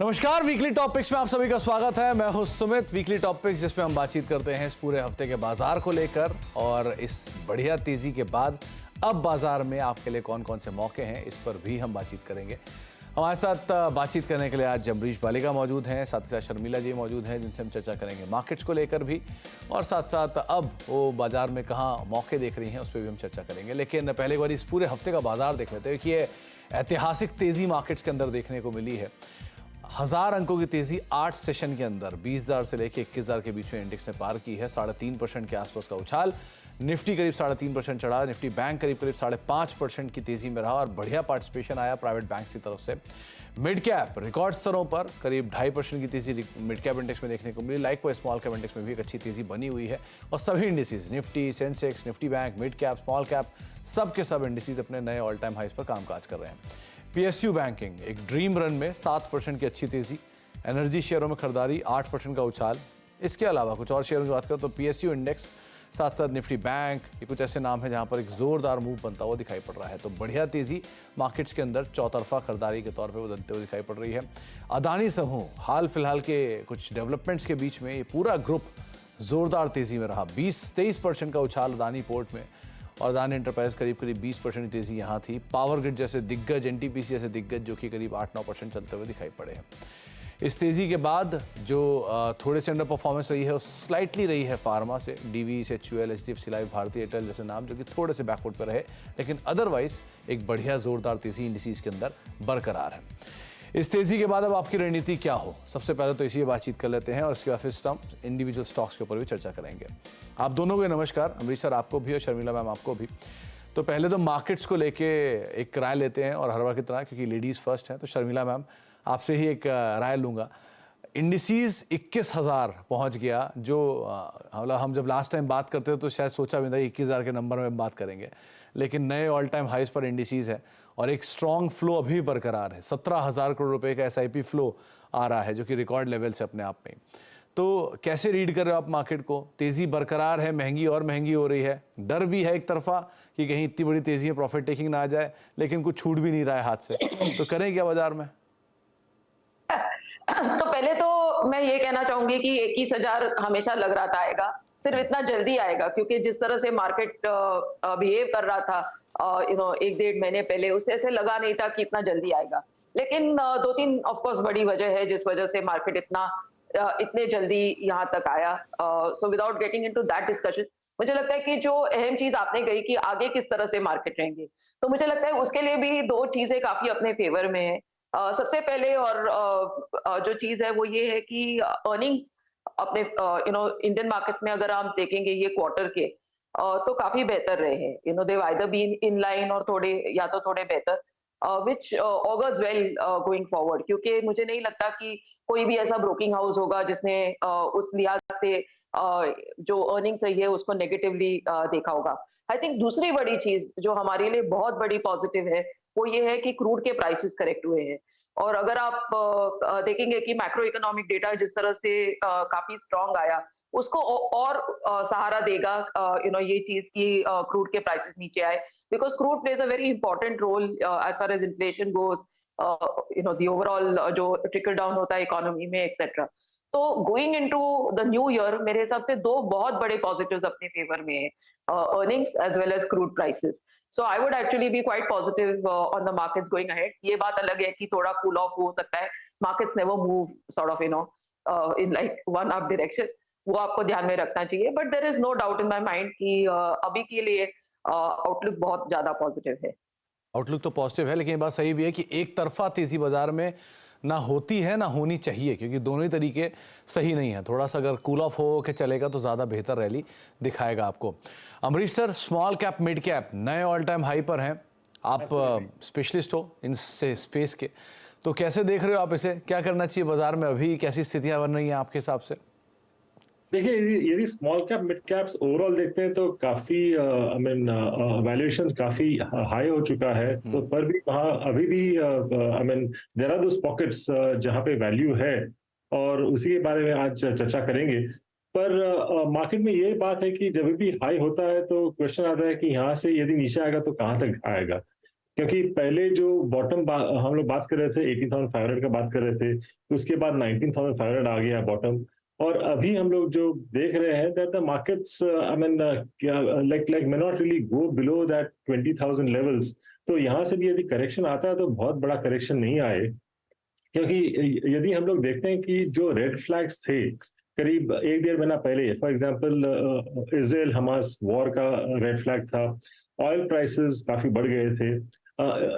नमस्कार, weekly topics में आप सभी का स्वागत है। मैं हूं सुमित। वीकली टॉपिक्स जिसमें हम बातचीत करते हैं इस पूरे हफ्ते के बाजार को लेकर और इस बढ़िया तेजी के बाद अब बाजार में आपके लिए कौन कौन से मौके हैं इस पर भी हम बातचीत करेंगे। हमारे साथ बातचीत करने के लिए आज अमरीश बालिका मौजूद हैं, साथ ही साथ शर्मिला जी मौजूद हैं जिनसे हम चर्चा करेंगे मार्केट्स को लेकर भी, और साथ साथ अब वो बाजार में कहाँ मौके देख रही हैं उस पर भी हम चर्चा करेंगे। लेकिन पहले बार इस पूरे हफ्ते का बाजार देख लेते हैं कि ये ऐतिहासिक तेजी मार्केट्स के अंदर देखने को मिली है। 1000 अंकों की तेजी 8 सेशन के अंदर 20,000 से लेकर 21,000 के बीच में इंडेक्स ने पार की है। 3.5% के आसपास का उछाल, निफ्टी करीब 3.5% चढ़ा, निफ्टी बैंक करीब 5.5% की तेजी में रहा और बढ़िया पार्टिसिपेशन आया प्राइवेट बैंक की तरफ से। मिड कैप रिकॉर्ड स्तरों पर करीब 2.5% की तेजी मिड कैप इंडेक्स में देखने को मिली। लाइक स्मॉल कैप इंडेक्स में भी एक अच्छी तेजी बनी हुई है और सभी indices Nifty, Sensex, Nifty bank, mid cap, small cap, सब के सब इंडिसेस अपने नए ऑल टाइम हाइस पर कामकाज कर रहे हैं। पीएसयू बैंकिंग एक ड्रीम रन में 7% की अच्छी तेजी, एनर्जी शेयरों में खरीदारी 8% का उछाल। इसके अलावा कुछ और शेयरों की बात करें तो पीएसयू इंडेक्स, साथ साथ निफ्टी बैंक, ये कुछ ऐसे नाम हैं जहां पर एक जोरदार मूव बनता हुआ दिखाई पड़ रहा है। तो बढ़िया तेजी मार्केट्स के अंदर चौतरफा खरीदारी के तौर पर बदलते हुए दिखाई पड़ रही है। अदानी समूह हाल फिलहाल के कुछ डेवलपमेंट्स के बीच में ये पूरा ग्रुप जोरदार तेजी में रहा। 20-23% का उछाल अदानी पोर्ट में और अदानी एंटरप्राइज करीब 20% की तेजी यहाँ थी। पावर ग्रिड जैसे दिग्गज, एनटीपीसी जैसे दिग्गज जो कि करीब 8-9% चलते हुए दिखाई पड़े हैं। इस तेजी के बाद जो थोड़े से अंडर परफॉर्मेंस रही है वो स्लाइटली रही है फार्मा से, डीवीएस, एचयूएल, एचडीएफसी लाइफ, भारतीय एयरटेल जैसे नाम जो कि थोड़े से बैकफुट पर रहे, लेकिन अदरवाइज एक बढ़िया जोरदार तेजी इंडिसेस के अंदर बरकरार है। इस तेजी के बाद अब आपकी रणनीति क्या हो, सबसे पहले तो इसी बातचीत कर लेते हैं और इसके बाद फिर हम इंडिविजुअल स्टॉक्स के ऊपर भी चर्चा करेंगे। आप दोनों को नमस्कार, अमरीश सर आपको भी और शर्मिला मैम आपको भी। तो पहले तो मार्केट्स को लेके एक राय लेते हैं और हर बार की तरह क्योंकि लेडीज़ फर्स्ट हैं तो शर्मिला मैम आपसे ही एक राय लूँगा। इंडिसेस 21,000 पहुँच गया, जो हम जब लास्ट टाइम बात करते थे तो शायद सोचा भी था 21,000 के नंबर में बात करेंगे, लेकिन नए ऑल टाइम हाइस पर इंडिसेस है और एक स्ट्रॉन्ग फ्लो अभी बरकरार है। 17,000 करोड़ रुपए का एसआईपी फ्लो आ रहा है जो कि रिकॉर्ड लेवल से अपने आप में। तो कैसे रीड कर रहे हो आप मार्केट को? तेजी बरकरार है, महंगी और महंगी हो रही है, डर भी है एक तरफा कि कहीं इतनी बड़ी तेजी में प्रॉफिट टेकिंग ना आ जाए, लेकिन कुछ छूट भी नहीं रहा है हाथ से, तो करें क्या बाजार में? तो पहले तो मैं ये कहना चाहूंगी कि 21,000 हमेशा लग रहा था आएगा, सिर्फ इतना जल्दी आएगा क्योंकि जिस तरह से मार्केट बिहेव कर रहा था 1-1.5 महीने पहले, उससे ऐसे लगा नहीं था कि इतना जल्दी आएगा। लेकिन 2-3 ऑफ कोर्स बड़ी वजह है जिस वजह से मार्केट इतने जल्दी यहाँ तक आया। So without getting into that discussion, मुझे लगता है कि जो अहम चीज आपने कही कि आगे किस तरह से मार्केट रहेंगे, तो मुझे लगता है उसके लिए भी 2 चीजें काफी अपने फेवर में है। सबसे पहले और जो चीज है वो ये है कि अर्निंग्स अपने इंडियन मार्केट्स में अगर हम देखेंगे ये क्वार्टर के, तो काफी बेहतर रहे हैं। देव आइदर बीन इन लाइन और थोड़े या तो थोड़े बेहतर, विच ऑगर्स वेल गोइंग फॉरवर्ड, क्योंकि मुझे नहीं लगता कि कोई भी ऐसा ब्रोकिंग हाउस होगा जिसने उस लिहाज से जो अर्निंग्स रही है उसको नेगेटिवली देखा होगा। आई थिंक दूसरी बड़ी चीज जो हमारे लिए बहुत बड़ी पॉजिटिव है वो ये है कि क्रूड के प्राइसेस करेक्ट हुए हैं। और अगर आप देखेंगे कि मैक्रो इकोनॉमिक डेटा जिस तरह से काफी स्ट्रांग आया, उसको और सहारा देगा ये चीज की क्रूड के प्राइसेस नीचे आए, because crude plays a very important role as far as inflation goes, the overall जो ट्रिकल डाउन होता है इकोनॉमी में एक्सेट्रा। तो going into the new year मेरे हिसाब से 2 बहुत बड़े पॉजिटिव्स अपने फेवर में है, earnings as well as crude prices. So I would actually be quite positive on the markets going ahead. ये बात अलग है कि थोड़ा cool off हो सकता है, markets never move sort of in like one up direction, वो आपको ध्यान में रखना चाहिए, but there is no doubt in my mind कि अभी के लिए आउटलुक बहुत ज्यादा पॉजिटिव है। आउटलुक तो पॉजिटिव है, लेकिन ये बात सही भी है कि एक तरफा तेजी बाजार में ना होती है ना होनी चाहिए, क्योंकि दोनों ही तरीके सही नहीं है। थोड़ा सा अगर कूल ऑफ हो के चलेगा तो ज़्यादा बेहतर रैली दिखाएगा आपको। Amrish sir, small cap mid cap नए ऑल टाइम हाई पर हैं, आप स्पेशलिस्ट हो इन स्पेस के, तो कैसे देख रहे हो आप इसे? क्या करना चाहिए बाजार में? अभी कैसी स्थितियां बन रही हैं आपके हिसाब से? देखिए, यदि small cap mid caps overall देखते हैं तो काफी आई मीन वैल्यूएशन काफी हाई हो चुका है, तो पर भी वहाँ अभी भी I mean there are those pockets जहाँ पे वैल्यू है, और उसी के बारे में आज चर्चा करेंगे। पर मार्केट में ये बात है कि जब भी हाई होता है तो क्वेश्चन आता है कि यहाँ से यदि नीचे आएगा तो कहाँ तक आएगा। क्योंकि पहले जो बॉटम हम लोग बात कर रहे थे 18,500 का बात कर रहे थे, उसके बाद 19,500 आ गया बॉटम। और अभी हम लोग जो देख रहे हैं that the markets I mean like may not really go below that 20,000 levels. तो यहाँ से भी यदि करेक्शन आता है तो बहुत बड़ा करेक्शन नहीं आए, क्योंकि यदि हम लोग देखते हैं कि जो रेड फ्लैग्स थे करीब एक डेढ़ महीना पहले, for example Israel Hamas war का रेड फ्लैग था, ऑयल प्राइसेस काफी बढ़ गए थे,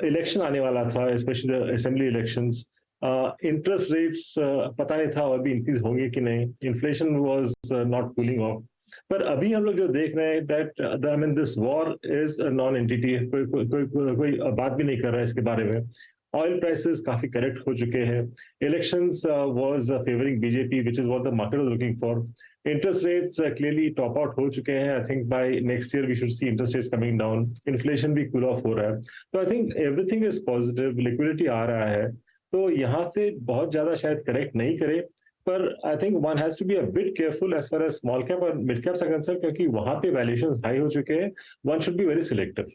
इलेक्शन आने वाला था, specially assembly elections, interest rates पता नहीं था और भी इंक्रीज होंगे कि नहीं, inflation was not cooling of. पर अभी हम लोग जो देख रहे हैं that I mean this war is non entity, कोई बात भी नहीं कर रहा है इसके बारे में। ऑयल प्राइसेस काफी करेक्ट हो चुके हैं, elections was favouring BJP which is what the market was looking for, interest rates clearly top out हो चुके हैं। I think by next year we should see interest rates coming down, inflation भी cool off हो रहा है। तो I think everything is positive, liquidity आ रहा है, तो यहाँ से बहुत ज्यादा शायद करेक्ट नहीं करे। पर I think one has to be a bit careful as far as small cap और मिड कैप्स आर कंसर्न, क्योंकि वहां पे वैल्यूएशंस हाई हो चुके हैं। One should be very selective.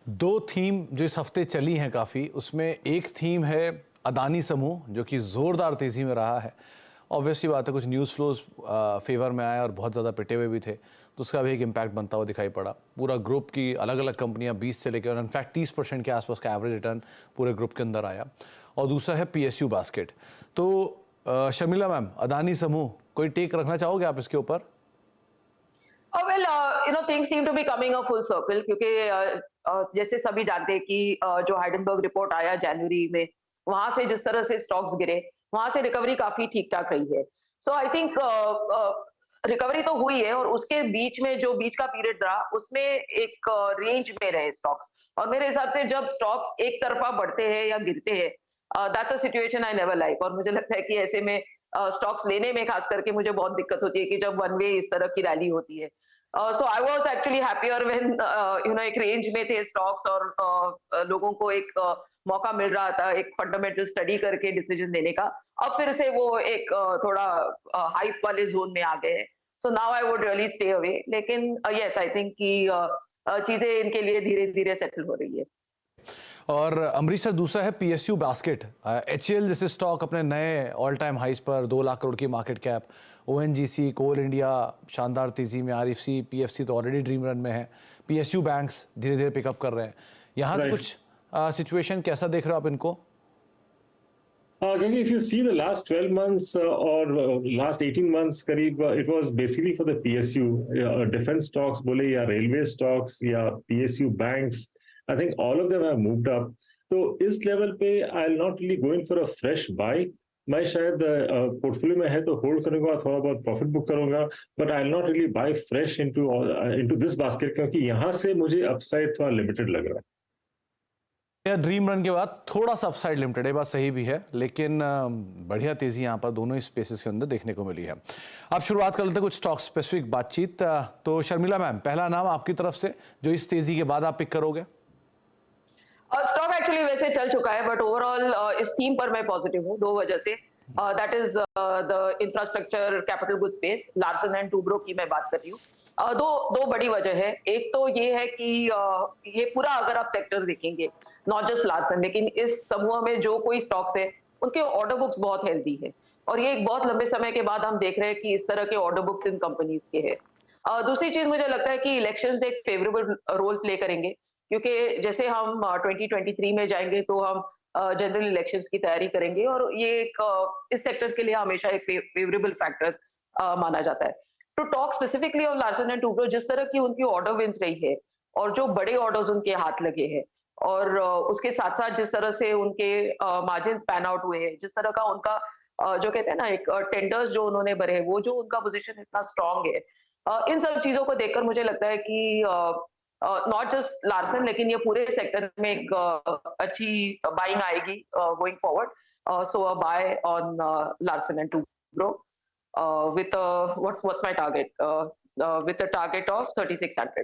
दो थीम जो इस हफ्ते चली हैं काफ़ी, उसमें एक थीम है अदानी समूह जो कि ज़ोरदार तेज़ी में रहा है। ऑब्वियसली बात है, कुछ न्यूज़ फ्लोज फेवर में आए और बहुत ज़्यादा पिटे हुए भी थे, तो उसका भी एक इम्पैक्ट बनता हुआ दिखाई पड़ा। पूरा ग्रुप की अलग अलग कंपनियां 20 से लेकर और इनफैक्ट 30% के आसपास का एवरेज रिटर्न पूरे ग्रुप के अंदर आया। और दूसरा है PSU बास्केट। तो शर्मिला मैम, अदानी समूह कोई टेक रखना चाहोगे आप इसके ऊपर? Things seem to be coming a full circle, क्योंकि जैसे सभी जानते हैं कि जो हाइडेनबर्ग रिपोर्ट आया जनवरी में, वहां से जिस तरह से स्टॉक्स गिरे, वहां से रिकवरी काफी ठीक ठाक रही है। सो आई थिंक रिकवरी तो हुई है, और उसके बीच में जो बीच का पीरियड रहा उसमें एक रेंज में रहे स्टॉक्स। और मेरे हिसाब से जब स्टॉक्स एक तरफा बढ़ते हैं या गिरते हैं, that's a situation I never like. और मुझे लगता है कि ऐसे में स्टॉक्स लेने में खास करके मुझे बहुत दिक्कत होती है कि जब वन वे इस तरह की रैली होती है। So I was actually happier when एक रेंज में थे स्टॉक्स, और लोगों को एक मौका मिल रहा था एक फंडामेंटल स्टडी करके डिसीजन लेने का। अब फिर से वो एक थोड़ा हाइप वाले जोन में आ गए हैं। So now I would really stay away, लेकिन यस आई थिंक कि चीजें इनके लिए धीरे धीरे सेटल हो रही है। और अमरीश सर, दूसरा है PSU बास्केट। HCL जैसे स्टॉक अपने नए ऑल टाइम हाइस पर, 2 लाख करोड़ की मार्केट कैप। ONGC, कोल इंडिया शानदार तेजी में, RFC, PFC तो ऑलरेडी ड्रीम रन में है। PSU बैंक्स धीरे धीरे पिकअप कर रहे हैं। यहाँ से कुछ सिचुएशन कैसा देख रहे हो आप इनको? क्योंकि if you see the last 12 months or last 18 months करीब, it was basically for the PSU, defense stocks बोले या railway stocks या PSU banks, I think all of them have moved up. तो इस लेवल पे I'll not really go in for a fresh buy. मैं शायद portfolio में है तो होल्ड करूंगा, थोड़ा बहुत प्रॉफिट बुक करूंगा, but I will not really buy fresh into this basket, क्योंकि यहाँ से मुझे अपसाइड थोड़ा लिमिटेड लग रहा है। ड्रीम रन के बाद थोड़ा सा अपसाइड लिमिटेड है, बात सही भी है, लेकिन बढ़िया तेजी यहाँ पर दोनों ही स्पेसेस के अंदर देखने को मिली है। अब शुरुआत कर लेते हैं कुछ स्टॉक स्पेसिफिक बातचीत। तो शर्मिला मैम, पहला नाम आपकी तरफ से जो इस तेजी के बाद आप पिक करोगे? स्टॉक एक्चुअली वैसे चल चुका है, बट ओवरऑल इस थीम पर मैं पॉजिटिव हूँ 2 वजह से। That is the infrastructure capital good space, Larsen and Toubro की मैं बात कर रही हूँ। दो बड़ी वजह है। एक तो ये है कि ये पूरा अगर आप सेक्टर देखेंगे, नॉट जस्ट लार्सन, लेकिन इस समूह में जो कोई स्टॉक्स है उनके ऑर्डर बुक्स बहुत हेल्दी है, और ये एक बहुत लंबे समय के बाद हम देख रहे हैं कि इस तरह के ऑर्डर बुक्स इन कंपनीज के हैं। दूसरी चीज मुझे लगता है कि इलेक्शंस एक फेवरेबल रोल प्ले करेंगे, क्योंकि जैसे हम 2023 में जाएंगे तो हम जनरल इलेक्शंस की तैयारी करेंगे, और ये एक इस सेक्टर के लिए हमेशा एक फेवरेबल फैक्टर माना जाता है। To talk specifically of Larsen and Toubro, जिस तरह की उनकी ऑर्डर विंस रही है और जो बड़े ऑर्डर्स उनके हाथ लगे हैं, और उसके साथ साथ जिस तरह से उनके मार्जिन पैन आउट हुए हैं, जिस तरह का उनका जो कहते हैं ना एक टेंडर्स जो उन्होंने भरे, वो जो उनका पोजीशन इतना स्ट्रांग है, इन सब चीजों को देखकर मुझे लगता है कि नॉट जस्ट लार्सन लेकिन ये पूरे सेक्टर में एक अच्छी बाइंग आएगी going forward. So a buy on Larsen and Toubro with what's my target, with a target of 3600,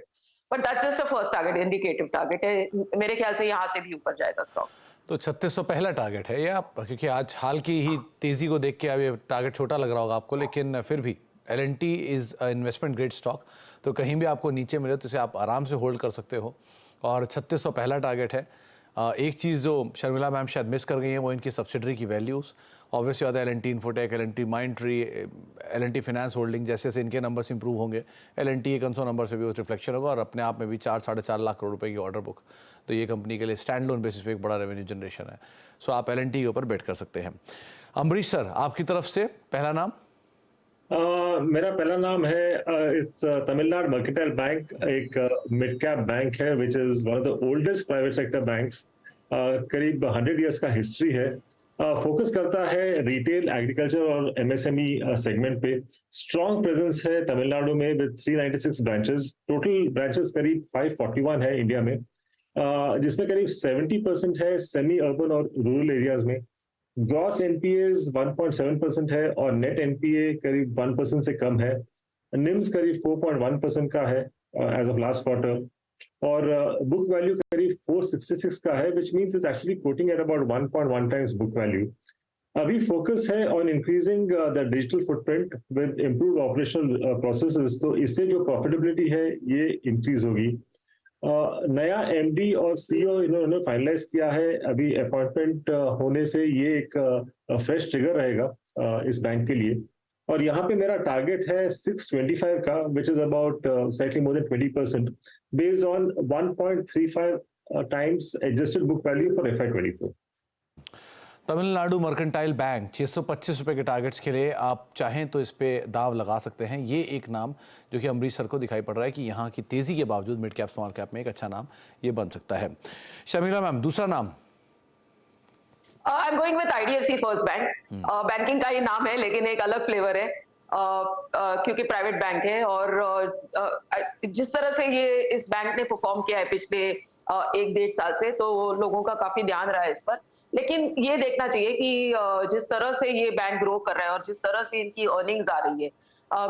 but that's just a first target, indicative target है। मेरे ख्याल से यहाँ से भी ऊपर जाएगा स्टॉक। तो 3600 पहला टारगेट है ये आप, क्योंकि आज हाल की ही तेजी को देख के अब ये टारगेट छोटा लग रहा होगा आपको, लेकिन फिर भी L&T is investment grade stock, तो कहीं भी आपको नीचे मिले तो इसे आप आराम से होल्ड कर सकते हो। और 3600 पहला टारगेट है। एक चीज़ जो शर्मिला मैम शायद मिस कर गई हैं वो इनकी सब्सिडरी की वैल्यूज़। ऑब्वियसली होता है L&T infotech, L&T Mindtree, L&T finance holding, जैसे जैसे इनके नंबर्स इंप्रूव होंगे एल&टी के कंसो नंबर से भी उस रिफ्लेक्शन होगा और अपने आप में भी 4-4.5 लाख करोड़ रुपए की ऑर्डर बुक, तो ये कंपनी के लिए स्टैंड लोन बेसिस पे एक बड़ा रेवेन्यू जनरेशन है। सो आप एल&टी के ऊपर बेट कर सकते हैं। अमरीश सर, आपकी तरफ से पहला नाम? मेरा पहला नाम है इट्स तमिलनाडु मर्केंटाइल बैंक, एक मिड कैप बैंक है which is one of the oldest private sector banks. करीब 100 इयर्स का हिस्ट्री है। फोकस करता है रिटेल, एग्रीकल्चर और एमएसएमई सेगमेंट पे। स्ट्रॉन्ग प्रेजेंस है तमिलनाडु में विद 396 ब्रांचेस। टोटल ब्रांचेस करीब 541 है इंडिया में, जिसमें करीब 70% है सेमी अर्बन और रूरल एरियाज में। ग्रॉस एनपीएज 1.7% है और नेट एनपीए करीब 1% से कम है। निम्स करीब 4.1% का है एज ऑफ लास्ट क्वार्टर, और बुक वैल्यू करीब 466 का है, which means it's actually coating at about 1.1 times book value. अभी फोकस है on increasing the digital footprint with improved operational processes, तो इससे जो प्रॉफिटेबिलिटी है ये इंक्रीज होगी। नया एमडी और सीईओ इन्होंने फाइनलाइज किया है। अभी अपॉइंटमेंट होने से ये एक फ्रेश ट्रिगर रहेगा इस बैंक के लिए। और यहाँ पे मेरा टारगेट है 625 का, which is about slightly more than 20% based on 1.35 times adjusted book value for FY24। Tamil Nadu mercantile bank 625 रुपए के टारगेट्स के लिए आप चाहें तो इस पे दाव लगा सकते हैं। ये एक नाम जो कि अमरीश सर को दिखाई पड़ रहा है कि यहाँ की तेजी के बावजूद मिड कैप स्मॉल कैप में एक अच्छा नाम ये बन सकता है। शर्मिला मैम, दूसरा नाम? I am going with IDFC first bank. Banking का ही नाम है लेकिन एक अलग फ्लेवर है, क्योंकि प्राइवेट बैंक है। और जिस तरह से ये इस बैंक ने परफॉर्म किया है पिछले 1-1.5 साल से, तो लोगों का काफी ध्यान रहा है इस पर। लेकिन ये देखना चाहिए कि जिस तरह से ये बैंक ग्रो कर रहा है और जिस तरह से इनकी अर्निंग्स आ रही है,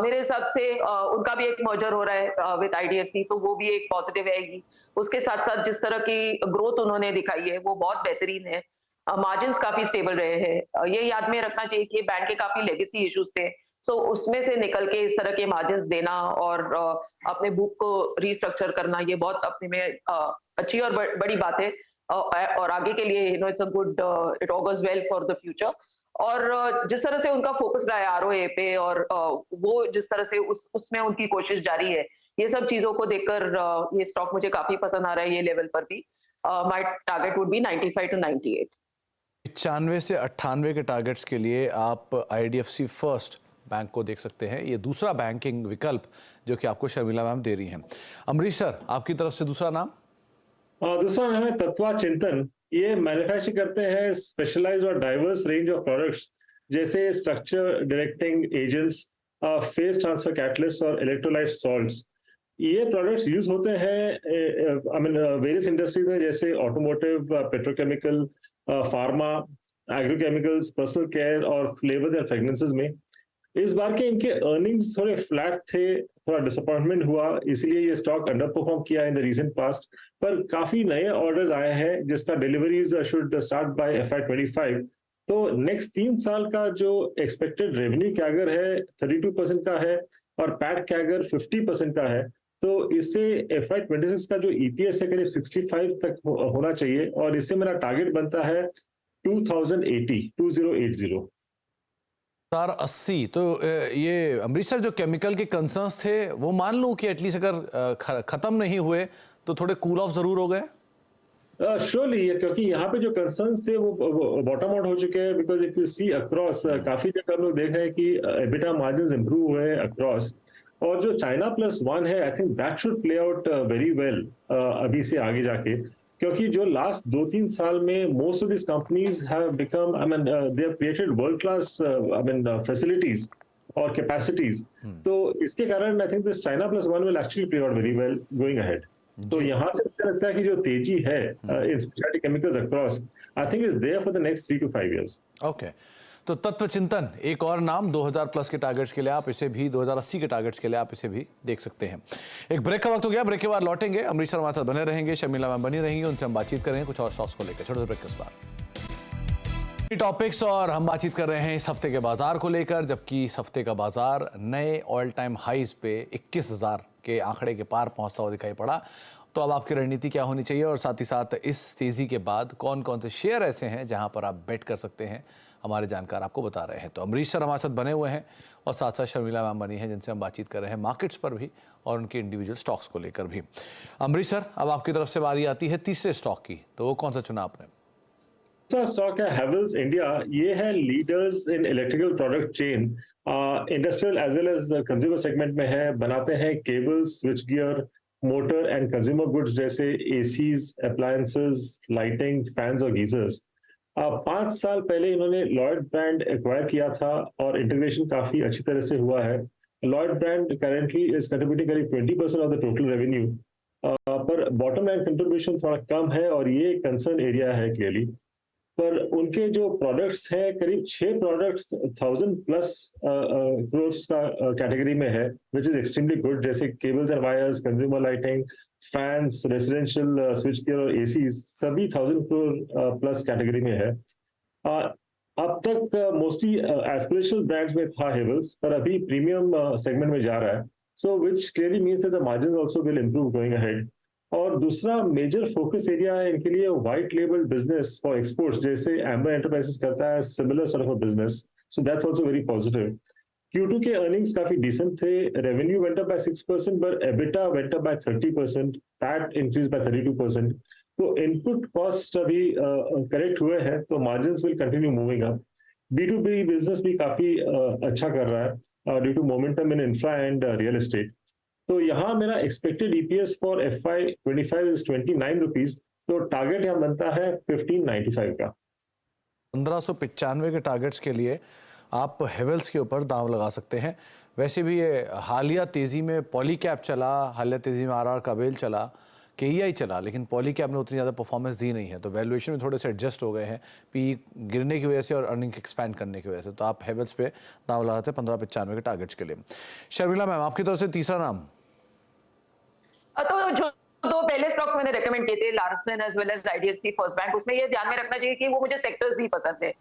मेरे हिसाब से उनका भी एक मर्जर हो रहा है विद IDFC, तो वो भी एक पॉजिटिव है। उसके साथ साथ जिस तरह की ग्रोथ उन्होंने दिखाई है वो बहुत बेहतरीन है। मार्जिन्स काफी स्टेबल रहे हैं। ये याद में रखना चाहिए कि बैंक के काफी लेगेसी इश्यूज थे, सो उसमें से निकल के इस तरह के मार्जिन्स देना और अपने बुक को रिस्ट्रक्चर करना, ये बहुत अपने में अच्छी और बड़ी बात है। और आगे के लिए it's a good, it augurs well for the future. और जिस तरह से उनका फोकस रहा है ROA पे, और वो जिस तरह से उसमें उनकी कोशिश जारी है, ये सब चीजों को देखकर ये स्टॉक मुझे काफी पसंद आ रहा है ये लेवल पर भी। My target would be 95 to 98। 95 से 98 के टारगेट्स के लिए आप IDFC फर्स्ट बैंक को देख सकते हैं। ये दूसरा बैंकिंग विकल्प जो कि आपको शर्मिला मैम दे रही हैं। अमरीश सर, आपकी तरफ से दूसरा नाम? दूसरा नाम है तत्वा चिंतन। ये मैन्युफैक्चर करते हैं स्पेशलाइज्ड और डाइवर्स रेंज ऑफ प्रोडक्ट्स, जैसे structure directing agents, phase transfer catalyst और इलेक्ट्रोलाइट सॉल्ट्स। ये प्रोडक्ट्स यूज होते हैं वेरियस इंडस्ट्रीज में, जैसे automotive, petrochemical, pharma, agrochemicals, personal care और फ्लेवर्स एंड फ्रेग्रेंसेस में। इस बार के इनके अर्निंग्स थोड़े फ्लैट थे, थोड़ा डिसअपॉइंटमेंट हुआ, इसलिए ये स्टॉक अंडर परफॉर्म किया इन द रीसेंट पास्ट। पर काफी नए ऑर्डर्स आए हैं जिसका deliveries should start by FY25। तो नेक्स्ट 3 साल का जो एक्सपेक्टेड रेवेन्यू कैगर है 32% का है और पैट कैगर 50% का है। तो इससे FY26 का जो EPS है करीब 65 तक होना चाहिए, और इससे मेरा टारगेट बनता है 2080। 80। तो ये अमरीश सर, जो केमिकल के कंसर्न्स थे वो मान लूं कि एटलीस्ट अगर खत्म नहीं हुए तो थोड़े कूल ऑफ जरूर हो गए? श्योरली, क्योंकि यहाँ पे जो कंसर्न्स थे वो बॉटम आउट हो चुके हैं। Because if you see across, काफी जगह हम लोग देख रहे हैं कि EBITDA मार्जिन्स इंप्रूव हुए हैं अक्रॉस। और जो China+1 है, I think that should play out very well अभी से आगे जाके, क्योंकि जो लास्ट 2-3 साल में most of this companies have become, they have created world class facilities और कैपेसिटीज। तो इसके कारण आई think this China+1 will actually play out very well going ahead. तो यहाँ से मुझे लगता है कि जो तेजी है in specialty chemicals across, I think is there for the next 3 to 5 years। Okay, तो तत्व चिंतन एक और नाम, 2000 प्लस के टारगेट्स के लिए आप इसे भी, 2080 के टारगेट्स के लिए आप इसे भी देख सकते हैं। एक ब्रेक का वक्त हो गया, ब्रेक के बाद लौटेंगे। अमरीश सर हमारे साथ बने रहेंगे, शर्मिला मैम बनी रहेंगी, उनसे हम बातचीत करेंगे कुछ और स्टॉक्स को लेकर। छोटे से ब्रेक के बाद टॉपिक्स, और हम बातचीत कर रहे हैं इस हफ्ते के बाजार को लेकर, जबकि इस हफ्ते का बाजार नए ऑल टाइम हाईज पे 21,000 के आंकड़े के पार पहुंचता हुआ दिखाई पड़ा। तो अब आपकी रणनीति क्या होनी चाहिए और साथ ही साथ इस तेज़ी के बाद कौन कौन से शेयर ऐसे हैं जहां पर आप बेट कर सकते हैं, हमारे जानकार आपको बता रहे हैं। तो अमरीश सर हमारे साथ बने हुए हैं और साथ साथ शर्मिला मैम बनी है जिनसे हम बातचीत कर रहे हैं मार्केट्स पर भी और उनके इंडिविजुअल स्टॉक्स को लेकर भी। अमरीश सर, अब आपकी तरफ से बारी आती है तीसरे स्टॉक की, तो वो कौन सा चुना आपने? दूसरा स्टॉक है हैवेल्स इंडिया। ये है leaders in electrical product chain, industrial as well as consumer segment में है। बनाते हैं cable, switch gear, motor and consumer goods जैसे एसीज, अप्लायंसेस, लाइटिंग, फैंस और गीजर्स। 5 साल पहले इन्होंने लॉयड ब्रांड एक्वायर किया था और इंटीग्रेशन काफी अच्छी तरह से हुआ है। Lloyd brand currently is contributing करीब 20% ऑफ द टोटल रेवेन्यू, पर बॉटम लाइन कंट्रीब्यूशन थोड़ा कम है और ये कंसर्न एरिया है क्लियरली। पर उनके जो प्रोडक्ट्स हैं, करीब 6 प्रोडक्ट्स 1000+ क्रोर्स का कैटेगरी में है, विच इज एक्सट्रीमली गुड, जैसे cables and wires, consumer lighting, fans, residential switch gear और एसीज, सभी 1000 करोड़ प्लस कैटेगरी में है। अब तक मोस्टली एस्पिरेशनल ब्रांड्स में था हेवल्स, पर अभी प्रीमियम सेगमेंट में जा रहा है, so which clearly means that the margins also will improve going ahead. और दूसरा मेजर फोकस एरिया है इनके लिए white label business for exports, जैसे एम्बर एंटरप्राइजेस करता है similar sort of business, so that's also very positive. Q2 के earnings काफी डिसेंट थे। Revenue went up by 6%, but EBITDA went up by 30%, PAT increase by 32%। तो input cost अभी correct हुए हैं, तो margins will continue moving up. B2B business भी काफी अच्छा कर रहा है due to momentum in infra and real estate. तो यहाँ मेरा expected EPS for FY25 is 29 rupees, तो टारगेट यहाँ बनता है 1595 का। 1595 के टारगेट्स के लिए आप हेवेल्स के ऊपर दांव लगा सकते हैं। वैसे भी ये हालिया तेज़ी में पॉलीकैब चला, हालिया तेज़ी में RR काबेल चला, KEI चला, लेकिन पॉलीकैब ने उतनी ज़्यादा परफॉर्मेंस दी नहीं है, तो वैल्यूएशन में थोड़े से एडजस्ट हो गए हैं पी गिरने की वजह से और अर्निंग एक्सपैंड करने की वजह से। तो आप हेवेल्स पे दांव लगाते हैं 1595 के टारगेट्स के लिए। शर्मिला मैम, आपकी तरफ से तीसरा नाम? तो जो दो पहले स्टॉक्स मैंने रेकमेंड किए थे, Larsen as well as IDFC first bank, उसमें ये ध्यान में रखना चाहिए कि वो मुझे सेक्टर्स ही पसंद है,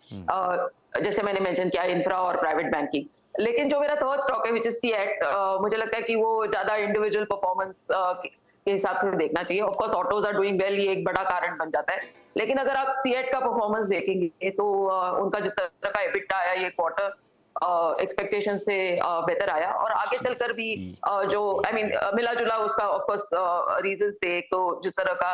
जैसे मैंने मेंशन किया इंफ्रा और प्राइवेट बैंकिंग। लेकिन जो मेरा थर्ड स्टॉक है विच इज सीएट, मुझे लगता है कि वो ज्यादा इंडिविजुअल परफॉर्मेंस के हिसाब से देखना चाहिए। Of course autos are doing well, ये एक बड़ा कारण बन जाता है, लेकिन अगर आप सीएट का परफॉर्मेंस देखेंगे तो उनका जिस तरह का एबिटा आया ये क्वार्टर एक्सपेक्टेशन से बेहतर आया, और आगे चलकर भी जो मिला जुला उसका ऑफ कोर्स रीजंस थे। एक तो जिस तरह का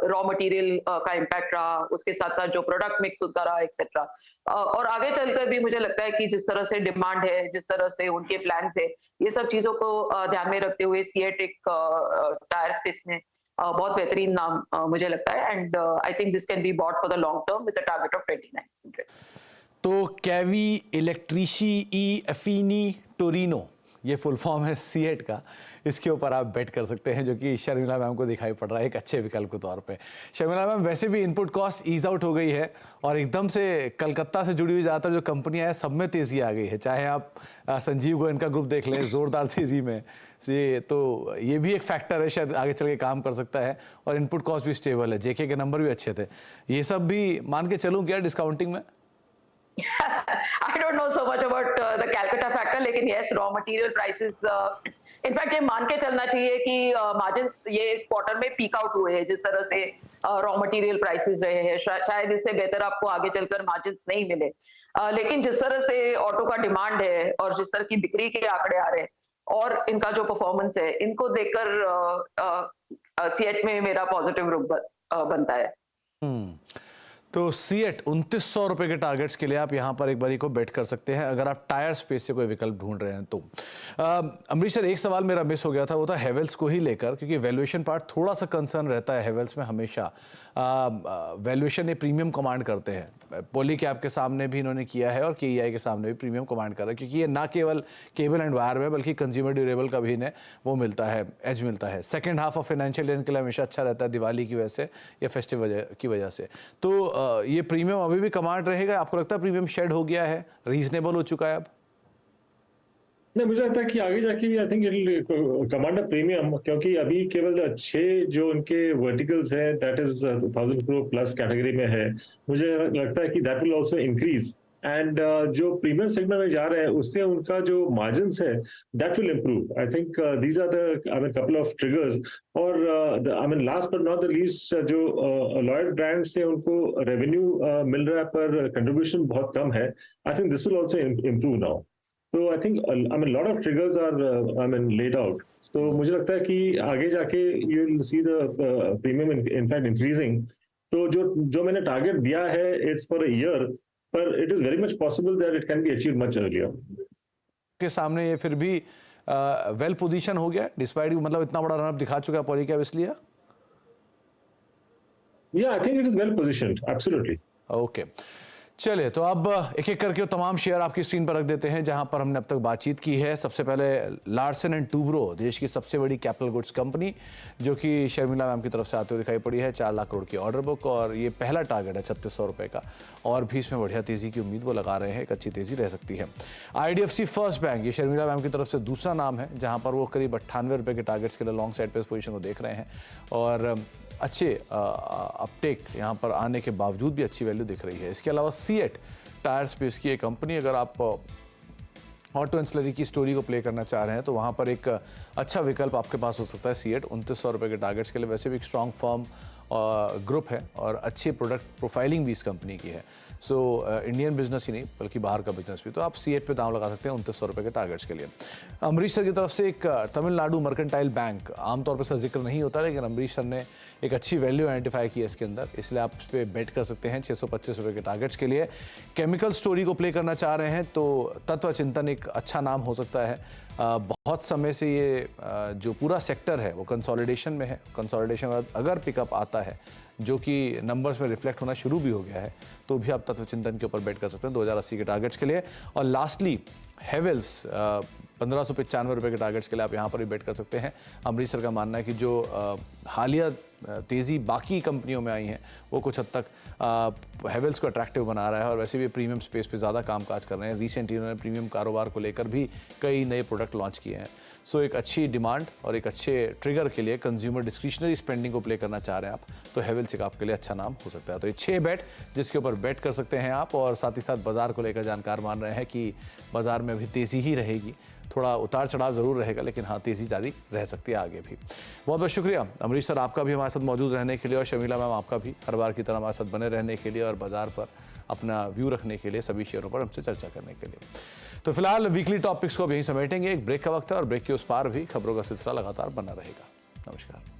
रॉ मटेरियल का इम्पैक्ट रहा, उसके साथ साथ जो प्रोडक्ट मिक्स उसका रहा एक्सेट्रा, और आगे चलकर भी मुझे लगता है कि जिस तरह से डिमांड है, जिस तरह से उनके प्लान्स है, ये सब चीजों को ध्यान में रखते हुए सीएट एक टायर स्पेस में बहुत बेहतरीन नाम मुझे लगता है, and I think this can be bought for the long term with a target of 2900। तो कैवी इलेक्ट्रिशी ई एफिनी टोरिनो, ये फुल फॉर्म है सीएट का, इसके ऊपर आप बेट कर सकते हैं, जो कि शर्मिला मैम को दिखाई पड़ रहा है एक अच्छे विकल्प के तौर पे। शर्मिला मैम, वैसे भी इनपुट कॉस्ट ईज आउट हो गई है और एकदम से कलकत्ता से जुड़ी हुई ज़्यादातर जो कंपनियां हैं सब में तेज़ी आ गई है, चाहे आप संजीव गोयन का ग्रुप देख लें, ज़ोरदार तेज़ी में से, तो ये भी एक फैक्टर है, शायद आगे चल के काम कर सकता है, और इनपुट कॉस्ट भी स्टेबल है, जेके के नंबर भी अच्छे थे, ये सब भी मान के चलूँ क्या डिस्काउंटिंग में? I don't know so much about the Calcutta factor, लेकिन yes, raw material prices, in fact ये मान के चलना चाहिए कि मार्जिन्स ये क्वार्टर में पीक आउट हुए हैं, जिस तरह से रॉ मटेरियल प्राइसेस रहे हैं, शायद इससे बेहतर आपको आगे चलकर मार्जिन्स नहीं मिले, लेकिन जिस तरह से ऑटो का डिमांड है और जिस तरह की बिक्री के आंकड़े आ रहे हैं और इनका जो परफॉर्मेंस है, इनको देखकर सीएट में मेरा पॉजिटिव रुख बनता है। तो सीएट 2900 रुपए के टारगेट्स के लिए आप यहाँ पर एक बारी को बेट कर सकते हैं, अगर आप टायर स्पेस से कोई विकल्प ढूंढ रहे हैं तो। अमरीश सर, एक सवाल मेरा मिस हो गया था, वो था हेवेल्स को ही लेकर, क्योंकि वैल्यूएशन पार्ट थोड़ा सा कंसर्न रहता है हेवेल्स में हमेशा। वैल्यूएशन ये प्रीमियम कमांड करते हैं, पॉलीकैब के सामने भी इन्होंने किया है और KEI के सामने भी प्रीमियम कमांड कर रहा है, क्योंकि ये ना केवल केबल एंड वायर में बल्कि कंज्यूमर ड्यूरेबल का भी इन्हें वो मिलता है, एज मिलता है। Second half of financial year के लिए हमेशा अच्छा रहता है, दिवाली की वजह से या फेस्टिव की वजह से। तो ये प्रीमियम अभी भी कमांड रहेगा? आपको लगता है प्रीमियम शेड हो गया है, रीजनेबल हो चुका है अब? नहीं, मुझे लगता है कि आगे जाके भी I think it will command a premium, क्योंकि अभी केवल 6 जो उनके वर्टिकल्स है that is 1000 crore plus category में है। मुझे लगता है कि that will also increase and जो प्रीमियम सेगमेंट में जा रहे हैं उससे उनका जो मार्जिन्स है that will improve. I think these are the couple of triggers. और I mean last but not the least, जो लॉयल ब्रांड से उनको रेवेन्यू मिल रहा है पर कंट्रीब्यूशन बहुत कम है, I think this will also improve now. तो I think I mean lot of triggers are I mean laid out. तो मुझे लगता है कि आगे जाके you will see the premium in fact increasing. तो जो मैंने टारगेट दिया है इज फॉर अ ईयर, पर it is very much possible that it can be achieve much earlier. के सामने ये फिर भी वेल पोजीशन हो गया डिस्पाइट, मतलब इतना बड़ा रनअप दिखा चुका है पॉलीकैब, इसलिए या I think it is well positioned, absolutely. Okay, चलिए तो अब एक एक करके तमाम शेयर आपकी स्क्रीन पर रख देते हैं जहां पर हमने अब तक बातचीत की है। सबसे पहले लार्सन एंड टूब्रो, देश की सबसे बड़ी कैपिटल गुड्स कंपनी, जो कि शर्मिला मैम की तरफ से आते हुए दिखाई पड़ी है। 4 लाख करोड़ की ऑर्डर बुक और ये पहला टारगेट है 3600 रुपए का, और भी इसमें बढ़िया तेजी की उम्मीद वो लगा रहे हैं, एक अच्छी तेजी रह सकती है। IDFC फर्स्ट बैंक, ये शर्मिला मैम की तरफ से दूसरा नाम है जहां पर वो करीब 98 रुपए के टारगेट्स के लिए लॉन्ग साइड पे पोजीशन को देख रहे हैं, और अच्छे अपटेक यहाँ पर आने के बावजूद भी अच्छी वैल्यू दिख रही है। इसके अलावा सीएट टायर स्पेस की एक कंपनी, अगर आप ऑटो एंसिलरी की स्टोरी को प्ले करना चाह रहे हैं तो वहाँ पर एक अच्छा विकल्प आपके पास हो सकता है सीएट। 2900 रुपये के टारगेट्स के लिए, वैसे भी एक स्ट्रॉन्ग फर्म ग्रुप है और अच्छी प्रोडक्ट प्रोफाइलिंग भी इस कंपनी की है। सो इंडियन बिजनेस ही नहीं बल्कि बाहर का बिजनेस भी, तो आप सीएट पे दाम लगा सकते हैं 2900 रुपये के टारगेट्स के लिए। अमरीश सर की तरफ से एक तमिलनाडु मर्केंटाइल बैंक, आमतौर पर इसका जिक्र नहीं होता, लेकिन अमरीश सर ने एक अच्छी वैल्यू आइडेंटिफाई की है इसके अंदर, इसलिए आप इस पर बेट कर सकते हैं 625 रुपये के टारगेट्स के लिए। केमिकल स्टोरी को प्ले करना चाह रहे हैं तो तत्व चिंतन एक अच्छा नाम हो सकता है। बहुत समय से ये जो पूरा सेक्टर है वो कंसोलिडेशन में है, कंसोलिडेशन अगर पिकअप आता है जो कि नंबर्स में रिफ्लेक्ट होना शुरू भी हो गया है, तो भी आप तत्व चिंतन के ऊपर बेट कर सकते हैं 2080 के टारगेट्स के लिए। और लास्टली हेवेल्स, 1595 रुपये के टारगेट्स के लिए आप यहाँ पर भी बेट कर सकते हैं। अमरीश सर का मानना है कि जो हालिया तेज़ी बाकी कंपनियों में आई हैं वो कुछ हद तक हेवेल्स को अट्रैक्टिव बना रहा है, और वैसे भी प्रीमियम स्पेस पे ज़्यादा कामकाज कर रहे हैं। रिसेंटली उन्होंने प्रीमियम कारोबार को लेकर भी कई नए प्रोडक्ट लॉन्च किए हैं। सो एक अच्छी डिमांड और एक अच्छे ट्रिगर के लिए कंज्यूमर डिस्क्रिशनरी स्पेंडिंग को प्ले करना चाह रहे हैं आप, तो हेवेल्स एक आपके लिए अच्छा नाम हो सकता है। तो ये 6 बेट जिसके ऊपर बेट कर सकते हैं आप, और साथ ही साथ बाजार को लेकर जानकार मान रहे हैं कि बाजार में अभी तेज़ी ही रहेगी, थोड़ा उतार चढ़ाव ज़रूर रहेगा, लेकिन हाँ तेज़ी जारी रह सकती है आगे भी। बहुत बहुत शुक्रिया अमरीश सर आपका भी हमारे साथ मौजूद रहने के लिए, और शर्मिला मैम आपका भी हर बार की तरह हमारे साथ बने रहने के लिए और बाजार पर अपना व्यू रखने के लिए, सभी शेयरों पर हमसे चर्चा करने के लिए। तो फिलहाल वीकली टॉपिक्स को अब यहीं समेटेंगे, एक ब्रेक का वक्त है और ब्रेक के उस पार भी खबरों का सिलसिला लगातार बना रहेगा। नमस्कार।